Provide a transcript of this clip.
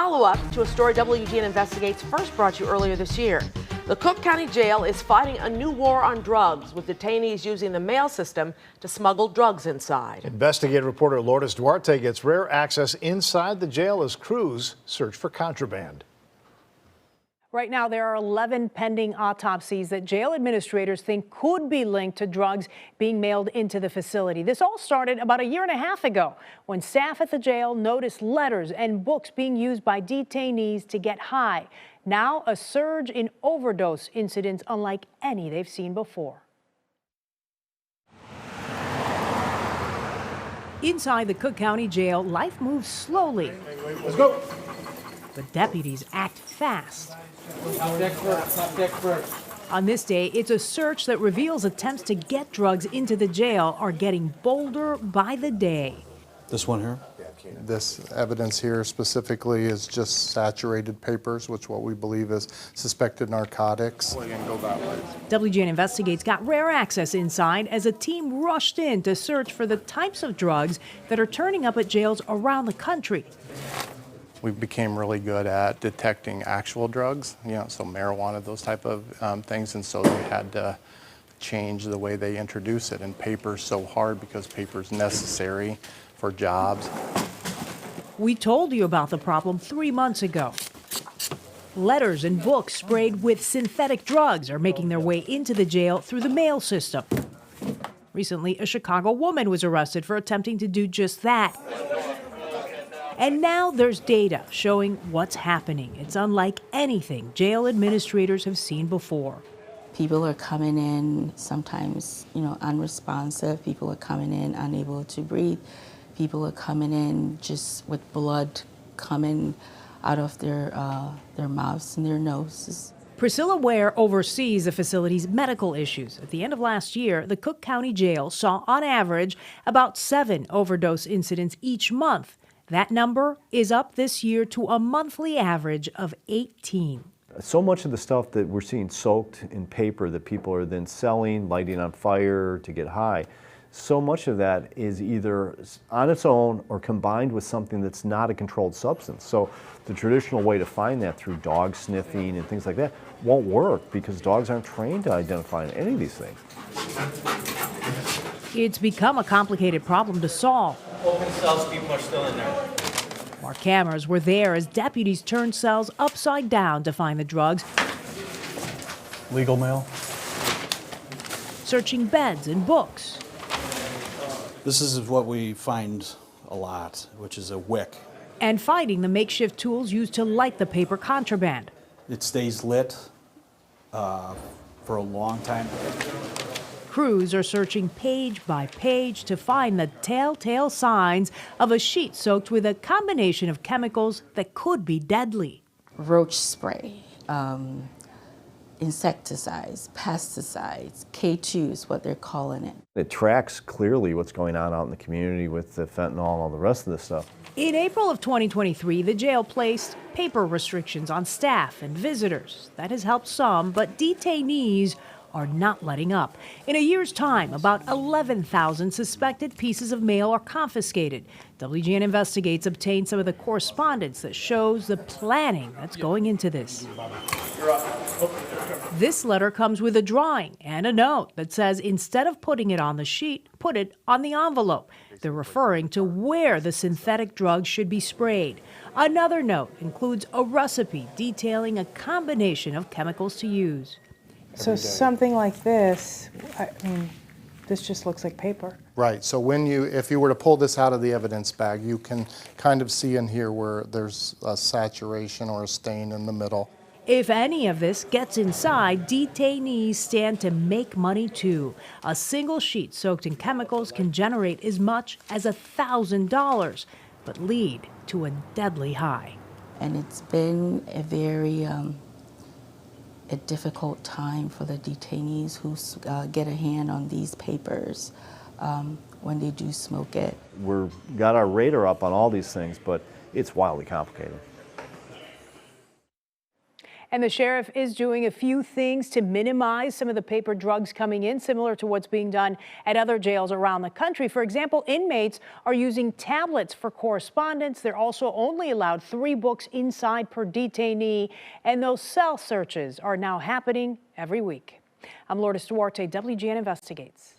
follow-up to a story WGN Investigates first brought you earlier this year. The Cook County Jail is fighting a new war on drugs, with detainees using the mail system to smuggle drugs inside. Investigative reporter Lourdes Duarte gets rare access inside the jail as crews search for contraband. Right now, there are 11 pending autopsies that jail administrators think could be linked to drugs being mailed into the facility. This all started about a year and a half ago when staff at the jail noticed letters and books being used by detainees to get high. Now, a surge in overdose incidents unlike any they've seen before. Inside the Cook County Jail, life moves slowly. Let's go. But deputies act fast. Top deck first. On this day, it's a search that reveals attempts to get drugs into the jail are getting bolder by the day. This one here? This evidence here specifically is just saturated papers, which what we believe is suspected narcotics. WGN Investigates got rare access inside as a team rushed in to search for the types of drugs that are turning up at jails around the country. We became really good at detecting actual drugs, so marijuana, those type of things, and so they had to change the way they introduce it. And paper's so hard because paper's necessary for jobs. We told you about the problem 3 months ago. Letters and books sprayed with synthetic drugs are making their way into the jail through the mail system. Recently, a Chicago woman was arrested for attempting to do just that. And now there's data showing what's happening. It's unlike anything jail administrators have seen before. People are coming in sometimes, unresponsive. People are coming in unable to breathe. People are coming in just with blood coming out of their mouths and their noses. Priscilla Ware oversees the facility's medical issues. At the end of last year, the Cook County Jail saw on average about 7 overdose incidents each month. That number is up this year to a monthly average of 18. So much of the stuff that we're seeing soaked in paper that people are then selling, lighting on fire to get high, so much of that is either on its own or combined with something that's not a controlled substance. So the traditional way to find that through dog sniffing and things like that won't work because dogs aren't trained to identify any of these things. It's become a complicated problem to solve. Open cells, people are still in there. Our cameras were there as deputies turned cells upside down to find the drugs, Legal mail. searching beds and books. This is what we find a lot, which is a wick. And finding the makeshift tools used to light the paper contraband. It stays lit for a long time. Crews are searching page by page to find the telltale signs of a sheet soaked with a combination of chemicals that could be deadly. Roach spray, insecticides, pesticides, K2 is what they're calling it. It tracks clearly what's going on out in the community with the fentanyl and all the rest of this stuff. In April of 2023, the jail placed paper restrictions on staff and visitors. That has helped some, but detainees are not letting up. In a year's time, about 11,000 suspected pieces of mail are confiscated. WGN Investigates obtained some of the correspondence that shows the planning that's going into this. This letter comes with a drawing and a note that says instead of putting it on the sheet, put it on the envelope. They're referring to where the synthetic drugs should be sprayed. Another note includes a recipe detailing a combination of chemicals to use. So something like this, this just looks like paper. Right, so if you were to pull this out of the evidence bag, you can kind of see in here where there's a saturation or a stain in the middle. If any of this gets inside, detainees stand to make money too. A single sheet soaked in chemicals can generate as much as $1,000, but lead to a deadly high. And it's been a very a difficult time for the detainees who get a hand on these papers when they do smoke it. We've got our radar up on all these things, but it's wildly complicated. And the sheriff is doing a few things to minimize some of the paper drugs coming in, similar to what's being done at other jails around the country. For example, inmates are using tablets for correspondence. They're also only allowed 3 books inside per detainee, and those cell searches are now happening every week. I'm Lourdes Duarte, WGN Investigates.